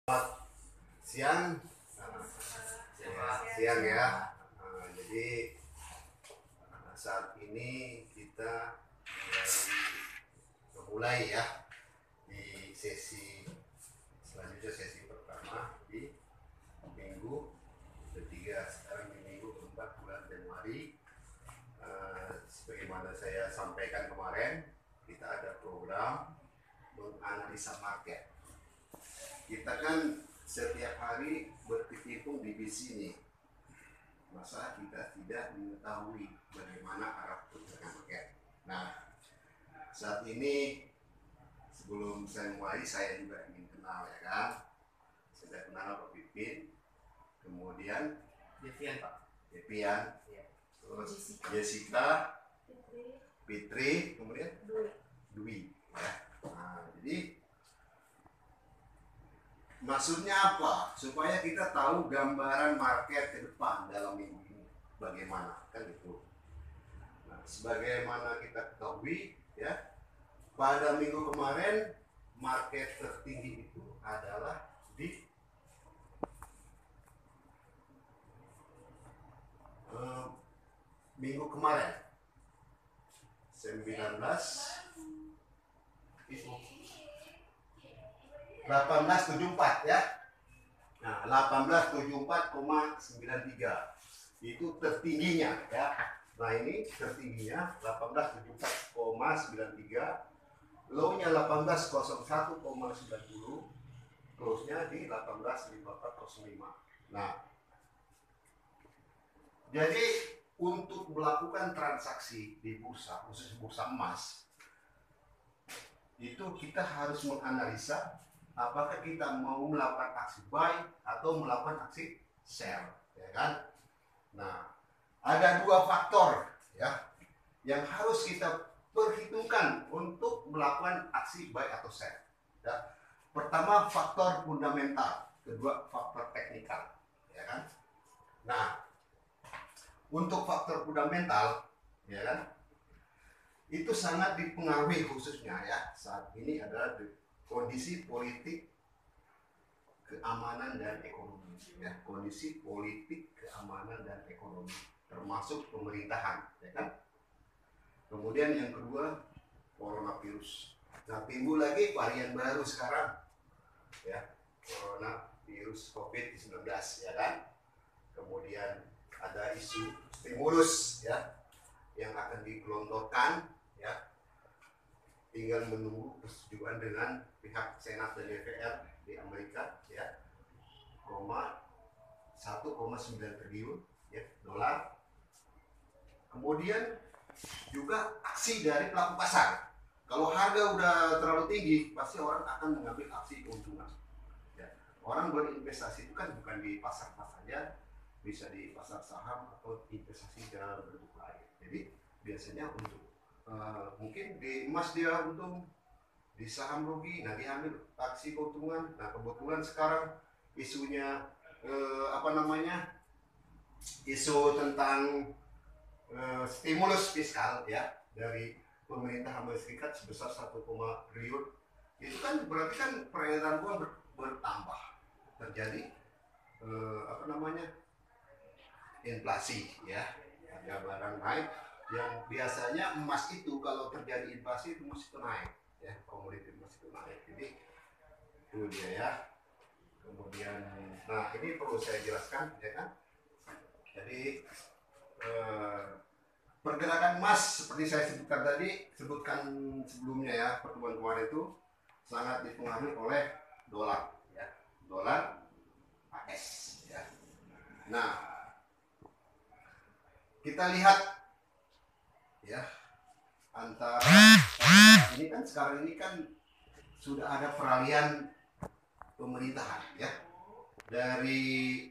Selamat siang, siang ya. Jadi saat ini kita memulai ya di sesi selanjutnya, sesi pertama di minggu ketiga. Sekarang di minggu keempat bulan Januari. Sebagaimana saya sampaikan kemarin, kita ada program menganalisa market. Kita kan setiap hari berkecimpung di bisnis ini, masa kita tidak mengetahui bagaimana arah pergerakan market. Nah, saat ini sebelum saya mulai, saya juga ingin kenal ya kan. Saya kenal Pak Pipin, kemudian Devian Pak. Devian, Ya. terus Jessica, Fitri, kemudian Dwi. Ya. Nah, jadi maksudnya apa? Supaya kita tahu gambaran market ke depan dalam minggu ini bagaimana, kan itu. Nah, sebagaimana kita ketahui ya, pada minggu kemarin market tertinggi itu adalah di minggu kemarin 1874 ya. Nah, 1874,93 itu tertingginya ya. Nah, ini tertingginya 1874,93, low-nya 1801,90, close-nya di 1854,05. Nah, jadi untuk melakukan transaksi di bursa, khusus bursa emas, itu kita harus menganalisa apakah kita mau melakukan aksi buy atau melakukan aksi sell, ya kan? Nah, ada dua faktor ya yang harus kita perhitungkan untuk melakukan aksi buy atau sell. Ya. Pertama, faktor fundamental, kedua faktor teknikal, ya kan? Nah, untuk faktor fundamental, ya kan, itu sangat dipengaruhi khususnya ya saat ini adalah kondisi politik, keamanan dan ekonomi ya, kondisi politik, keamanan dan ekonomi termasuk pemerintahan, ya kan. Kemudian yang kedua, coronavirus. Nah, timbul lagi varian baru sekarang ya, coronavirus COVID-19, ya kan. Kemudian ada isu stimulus ya yang akan digelontorkan ya, tinggal menunggu persetujuan dengan pihak Senat dan DPR di Amerika ya, 1,9 triliun ya dolar. Kemudian juga aksi dari pelaku pasar. Kalau harga udah terlalu tinggi, pasti orang akan mengambil aksi keuntungan ya. Orang berinvestasi itu kan bukan di pasar saja, bisa di pasar saham atau investasi dalam bentuk lain. Jadi biasanya untuk mungkin di emas dia untung, di saham rugi, nah diambil aksi keuntungan. Nah, kebetulan sekarang isunya isu tentang stimulus fiskal ya dari pemerintah Amerika Serikat sebesar 1, triliun. Itu kan berarti kan peredaran uang bertambah, terjadi inflasi ya, harga barang naik. Yang biasanya emas itu kalau terjadi inflasi itu mesti naik ya, komoditi emas itu naik. Jadi itu dia ya. Kemudian, nah ini perlu saya jelaskan ya kan. Jadi pergerakan emas seperti saya sebutkan sebelumnya ya, pertemuan kemarin itu sangat dipengaruhi oleh dolar ya, dolar AS ya. Nah, kita lihat ya, antara ini kan sekarang ini kan sudah ada peralihan pemerintahan ya, dari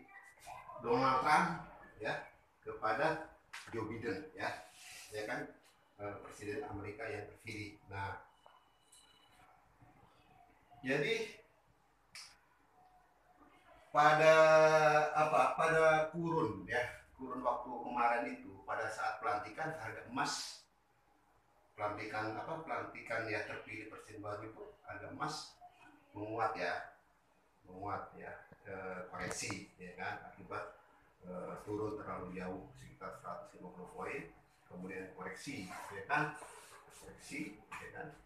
Donald Trump ya kepada Joe Biden ya kan, presiden Amerika yang terpilih. Nah, jadi pada kurun waktu kemarin itu, pada saat pelantikan harga emas, pelantikan ya terpilih presiden baru itu, harga emas menguat ya, menguat ya, koreksi ya kan, akibat turun terlalu jauh sekitar 150 poin, kemudian koreksi ya kan, koreksi ya kan,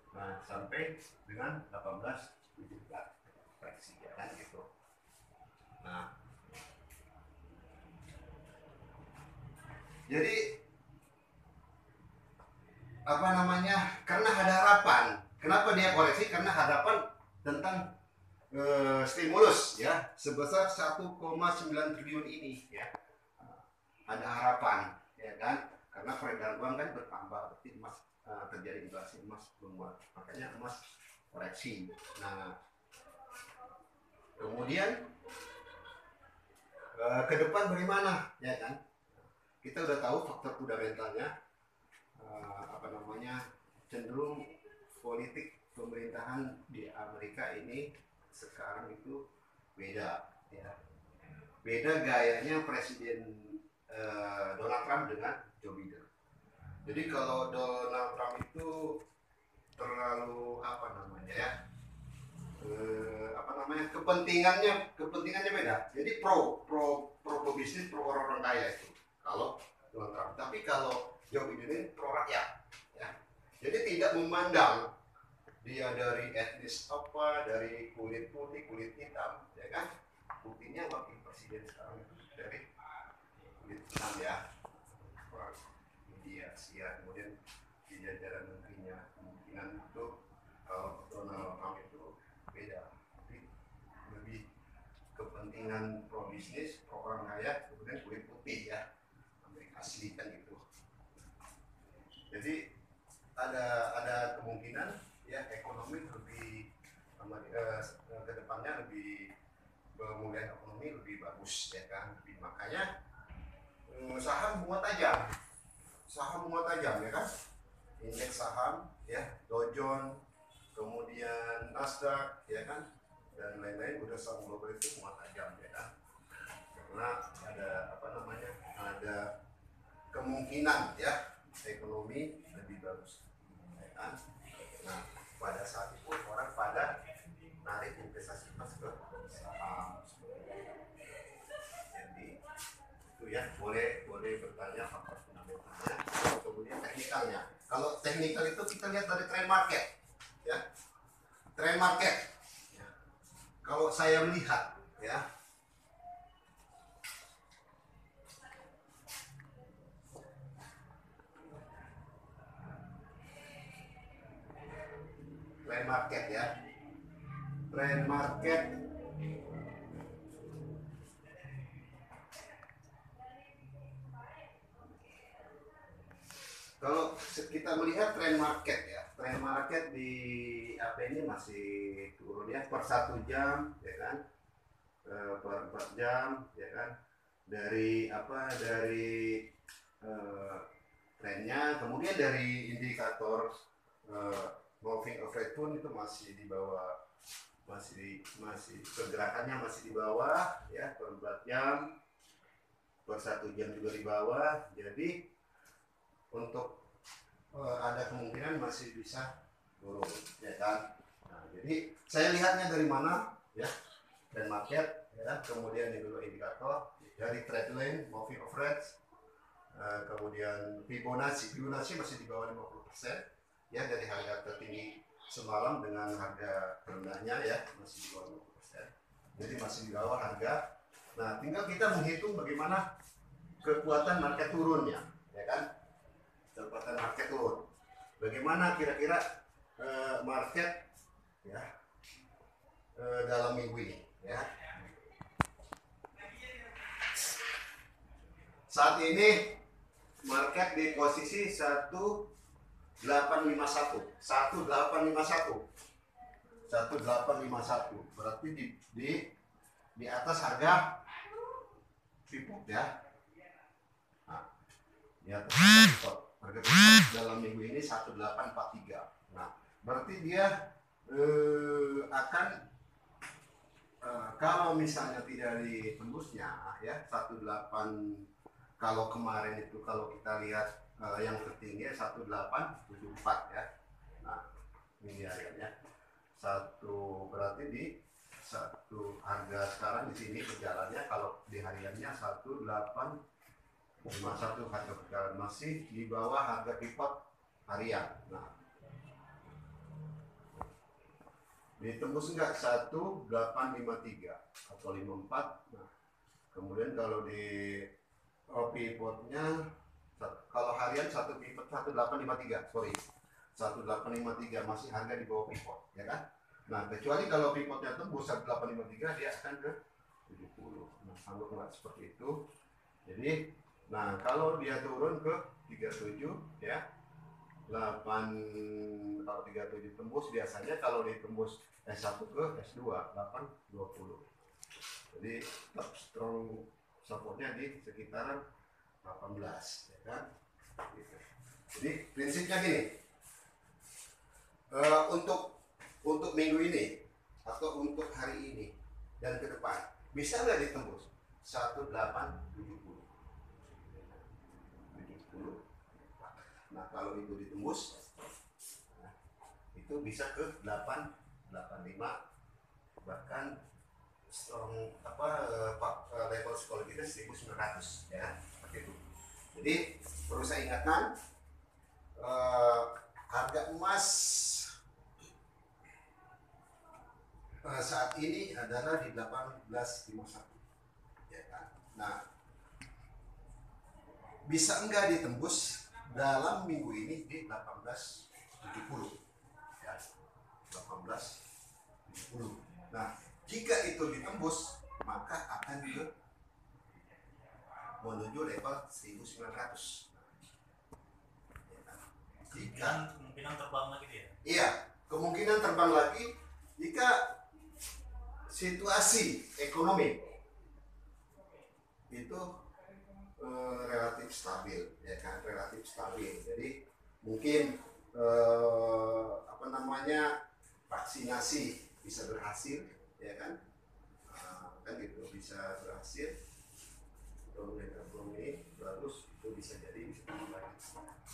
nah sampai dengan 18.17 koreksi ya kan gitu. Nah jadi apa namanya, karena ada harapan. Kenapa dia koreksi? Karena harapan tentang stimulus ya sebesar 1,9 triliun ini ya, ada harapan ya kan, karena peredaran uang kan bertambah, berarti emas terjadi inflasi, emas menguat, makanya emas koreksi. Nah kemudian ke depan bagaimana ya kan, kita udah tahu faktor fundamentalnya, apa namanya, cenderung politik pemerintahan di Amerika ini sekarang itu beda ya, beda gayanya Presiden Donald Trump dengan Joe Biden. Jadi kalau Donald Trump itu terlalu apa namanya ya, apa namanya, kepentingannya beda. Jadi pro bisnis, pro orang kaya itu kalau Donald Trump. Tapi kalau Joe Biden ini pro rakyat ya. Jadi tidak memandang dia dari etnis apa, dari kulit putih, kulit hitam ya kan. Buktinya wakil presiden sekarang itu dari kulit hitam ya, orang India, Asia. Kemudian di jajaran menterinya kemungkinan itu kalau Donald Trump itu beda, tapi lebih kepentingan pro bisnis, pro orang kaya, kemudian kulit putih ya, Amerika asli kan gitu. Jadi ada kemungkinan ya ekonomi lebih ke depannya lebih, pemulihan ekonomi lebih bagus ya kan. Makanya saham bunga tajam ya kan, indeks saham ya, Dow Jones, kemudian Nasdaq ya kan, dan lain-lain, udah saham global itu bunga tajam ya kan, karena ada apa namanya, ada kemungkinan ya ekonomi lebih bagus ya kan. Nah pada saat itu orang pada narik investasi emas ke saham. Jadi itu ya, boleh bertanya faktor fundamentalnya, kemudian teknikalnya. Kalau teknikal itu kita lihat dari trend market ya, trend market ya. Kalau saya melihat ya, trend market ya, trend market kalau kita melihat trend market ya, trend market di apa ini masih turun ya, per 1 jam ya kan, per 4 jam ya kan, dari apa, dari trennya, kemudian dari indikator moving average pun itu masih di bawah, masih pergerakannya masih di bawah ya, per 4 jam, per 1 jam juga di bawah. Jadi untuk ada kemungkinan masih bisa turun ya kan. Nah, jadi saya lihatnya dari mana ya, trend market ya, kemudian dulu indikator dari trend line, moving average, kemudian Fibonacci masih di bawah 50% ya, dari harga tertinggi semalam dengan harga terendahnya ya, masih di bawah 50%. Jadi masih di bawah harga. Nah tinggal kita menghitung bagaimana kekuatan market turunnya ya kan, kekuatan market turun bagaimana kira-kira market ya dalam minggu ini ya. Saat ini market di posisi 1851 berarti di atas harga pivot ya. Nah, di atas harga pivot dalam minggu ini 1843. Nah, berarti dia akan kalau misalnya tidak ditembusnya ya 18, kalau kemarin itu kalau kita lihat yang tertinggi 1874 ya. Nah, ini harganya satu, berarti di 1874 untuk harga sekarang di sini berjalannya kalau di hariannya 1851 harga perjalanan, masih di bawah harga pivot harian. Nah, ditembus enggak 1853 atau 54. Nah, kemudian kalau di pivotnya, kalau harian satu pivot 1853, sorry, 1853 masih harga di bawah pivot, ya kan? Nah, kecuali kalau pivotnya tembus 1853 dia akan ke 70. Nah, sanggup nggak seperti itu. Jadi, nah kalau dia turun ke 37 ya, 8, kalau 37 tembus biasanya kalau ditembus S1 ke S2 820. Jadi tetap strong supportnya di sekitaran 18, ya kan? Gitu. Jadi prinsipnya gini, untuk minggu ini atau untuk hari ini dan ke depan bisa nggak ditembus 1870. Nah kalau itu ditembus, nah, itu bisa ke 885, bahkan strong level psikologinya 1900, ya seperti itu. Jadi perlu saya ingatkan, harga emas saat ini adalah di 1851, ya kan? Nah, bisa enggak ditembus dalam minggu ini di 1870, ya, 1870. Nah, jika itu ditembus maka akan menuju level 1900. Ya kan? Jika kemungkinan terbang lagi dia. Iya, kemungkinan terbang lagi jika situasi ekonomi itu relatif stabil, ya kan, relatif stabil. Jadi mungkin vaksinasi bisa berhasil, ya kan, kan gitu bisa berhasil, kemudian ekonomi bagus itu bisa jadi bisa lagi.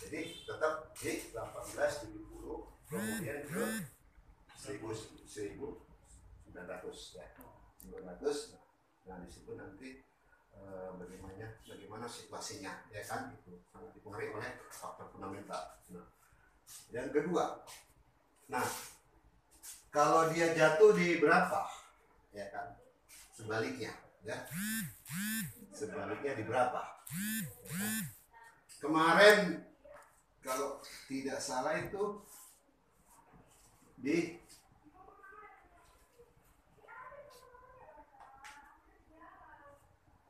Jadi tetap di 1870 kemudian ke 1900, ya, 1900. Nah di situ nanti bagaimana situasinya, ya kan, itu sangat dipengaruhi oleh faktor fundamental. Nah, yang kedua, nah kalau dia jatuh di berapa, ya kan, sebaliknya, ya, sebaliknya di berapa, ya kan? Kemarin kalau tidak salah itu di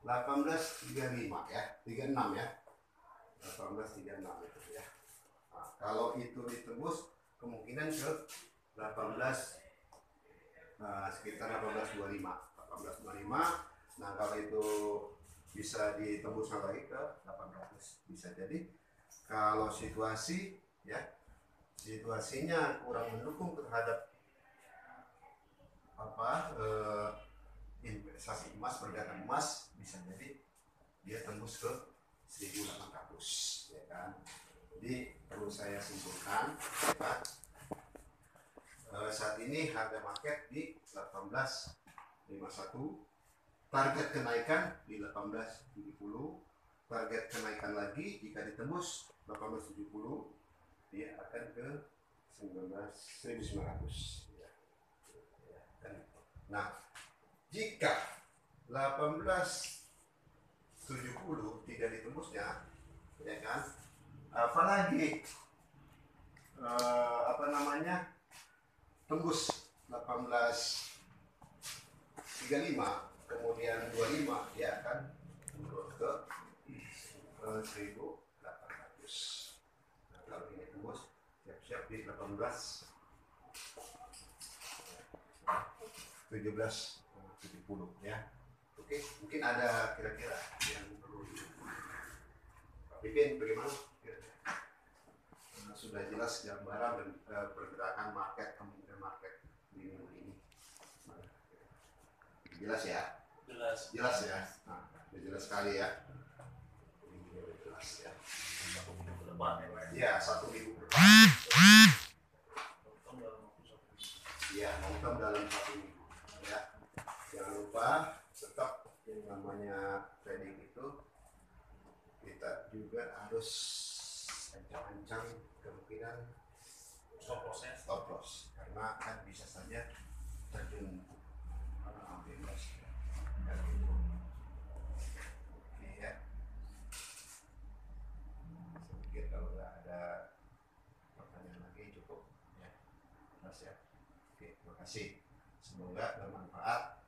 1835 ya, 36 ya, 1836 itu ya. Nah, kalau itu ditembus kemungkinan ke 18, sekitar 1825. Nah kalau itu bisa ditembus lagi ke 800, bisa jadi kalau situasi, ya, situasinya kurang mendukung terhadap investasi emas, perdagangan emas, bisa jadi dia tembus ke 1800, ya kan. Jadi perlu saya simpulkan, ya kan, saat ini harga market di 1851, target kenaikan di 1870, target kenaikan lagi jika ditembus 1870 dia akan ke 1900, ya. Nah jika 1870 tidak ditembusnya, ya kan, apalagi tembus 1835 kemudian 25, dia akan turun ke 1800. Nah, kalau ini tembus, siap-siap di 1870, ya. Oke, mungkin ada kira-kira yang perlu Pak Pipin bagaimana? Sudah jelas gambaran dan pergerakan market, kemungkinan market di minggu ini. Jelas ya? Jelas ya. Nah, jelas sekali ya. Jelas ya. 1 minggu ke depan ya, Pak. Iya, 1 minggu ke depan. Iya, long term dalam 1 minggu. Ya. lupa tetap yang namanya trading itu kita juga harus ancang-ancang kemungkinan stop loss karena kan bisa saja terjun bebas dan itu. Oke ya, saya pikir kalau nggak ada pertanyaan lagi cukup ya, mas ya. Oke, terima kasih, semoga bermanfaat.